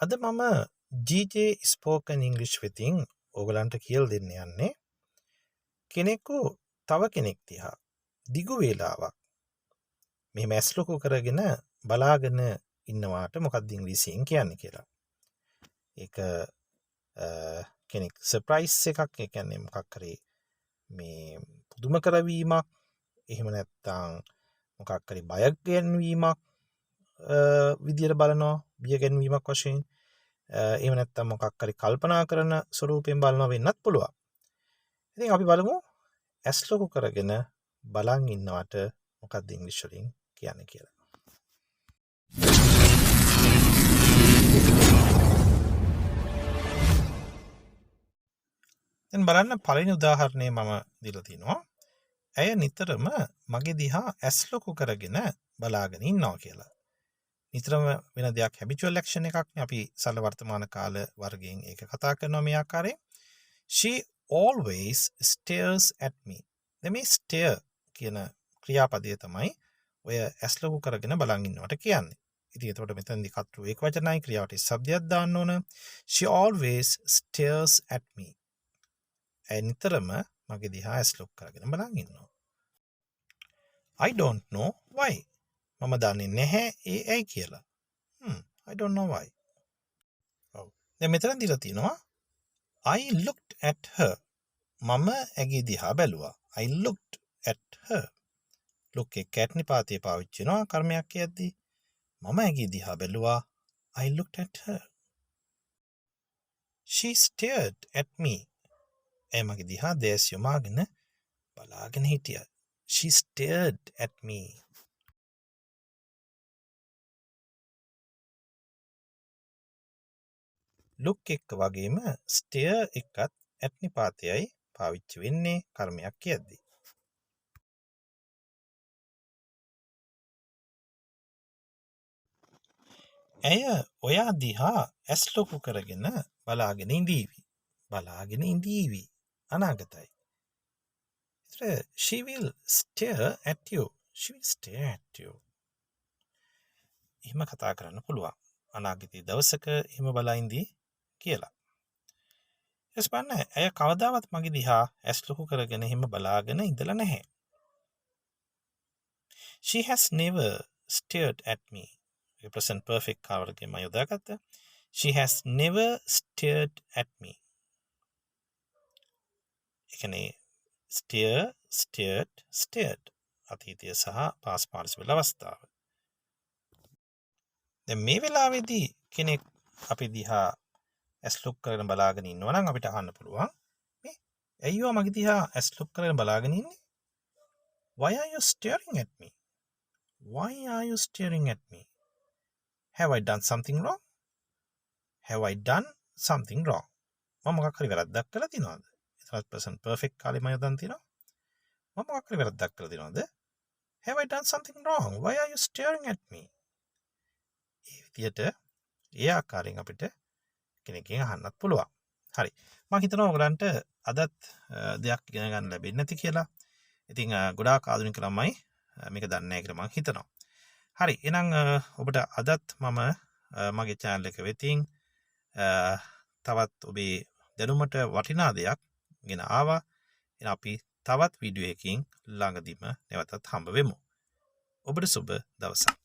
අද මම GJ spoken English වෙතින් ඕගලන්ට කියලා දෙන්න යන්නේ කෙනෙකු තව කෙනෙක් දිහා දිගු වේලාවක් මෙහෙම ඇස් ලොකු කරගෙන බලාගෙන ඉන්නවාට මොකක්ද ඉංග්‍රීසියෙන් කියන්නේ කියලා. ඒක කෙනෙක් සර්ප්‍රයිස් එකක්, ඒ කියන්නේ මොකක් හරි මේ පුදුම කරවීමක්, එහෙම නැත්නම් මොකක් හරි බය ගැන්වීමක් විදියට බලනවා, බිය ගැන්වීමක් වශයෙන්. එහෙම නැත්නම් මොකක් හරි කල්පනා කරන ස්වරූපයෙන් බලනවා වෙන්නත් පුළුවන්. ඉතින් අපි බලමු ඇස් ලොකු කරගෙන බලන් ඉන්නවට මොකක්ද ඉංග්‍රීසි වලින් කියන්නේ කියලා. දැන් බලන්න පළවෙනි උදාහරණය මම දීලා තිනවා. ඇය නිතරම මගේ දිහා ඇස් ලොකු කරගෙන බලාගෙන ඉන්නවා කියලා. නිතරම වෙන දෙයක් හැබිචුවල් ඇක්ෂන් එකක් නේ. අපි සරල වර්තමාන කාල වර්ගයෙන් ඒක කතා කරනවා මේ ආකාරයෙන්. She always stares at me. දැන් මේ stare කියන ක්‍රියාපදය තමයි ඔය ඇස් ලොකු කරගෙන බලන් ඉන්නවට කියන්නේ. ඉතින් එතකොට මෙතනදී කතෘ ඒකවචනයි, ක්‍රියාවට શબ્දයක් දාන්න ඕන. She always stares at me. ඇය නිතරම මගේ දිහා ඇස් ලොකු කරගෙන බලන් ඉන්නවා. I don't know why. මම දන්නේ නැහැ ඒ ඇයි කියලා. I don't know why. ඔව්. දැන් මෙතන දීලා තියෙනවා I looked at her. මම ඇගේ දිහා බැලුවා. I looked at her. look එක cat නිපාතේ පාවිච්චි කරනවා කර්මයක් කියද්දී. මම ඇගේ දිහා බැලුවා. I looked at her. She stared at me. එය මගේ දිහා දැස් යොමාගෙන බලාගෙන හිටියා. She stared at me. look එක්ක වගේම stare එකත් at නිපාතයයි පාවිච්චි වෙන්නේ කර්මයක් කියද්දී. ඇය ඔයා දිහා ඇස් ලොකු කරගෙන බලාගෙන ඉඳීවි. බලාගෙන ඉඳීවි අනාගතයි. ඒතර she will stare at you. She will stare at you. එහෙම කතා කරන්න පුළුවන්. අනාගතයේ දවසක එහෙම බලා ඉඳී කියලා. ඊට පස්සේ ඇය කවදාවත් මගේ දිහා ඇස් ලොකු කරගෙන එහෙම බලාගෙන ඉඳලා නැහැ. She has never stared at me. A present perfect කාලවලදී මම යොදාගත්තා. She has never stared at me. ඒ කියන්නේ stare, stared, stared. අතීතය සහ past participle අවස්ථාව. දැන් මේ වෙලාවේදී කෙනෙක් අපි දිහා ඇස් ලොකු කරගෙන බලාගෙන ඉන්නවා නම් අපිට අහන්න පුළුවන් මේ ඇයියෝ මගේ දිහා ඇස් ලොකු කරගෙන බලාගෙන ඉන්නේ? Why are you staring at me? Why are you staring at me? Have I done something wrong? Have I done something wrong? මම මොකක් හරි වැරද්දක් කරලා තියනවද? එතනත් present perfect කාලේ මම යොදන් තියනවා. මම මොකක් හරි වැරද්දක් කරලා තියනවද? Have I done something wrong? Why are you staring at me? ඒ විදියට ඒ ආකාරයෙන් අපිට කෙනෙක්ගෙන් අහන්නත් පුළුවන්. හරි. මම හිතනවා ඔයගලන්ට අදත් දෙයක් ඉගෙන ගන්න ලැබෙන්නේ නැති කියලා. ඉතින් ගොඩාක් ආධුනික ළමයි මේක දන්නේ නැහැ කියලා මම හිතනවා. හරි. එහෙනම් ඔබට අදත් මම මගේ channel එක වෙතින් තවත් ඔබේ දැනුමට වටිනා දෙයක් ගෙන ආවා. එහෙනම් අපි තවත් වීඩියෝ එකකින් ළඟදීම නැවතත් හම්බ වෙමු. ඔබට සුබ දවසක්.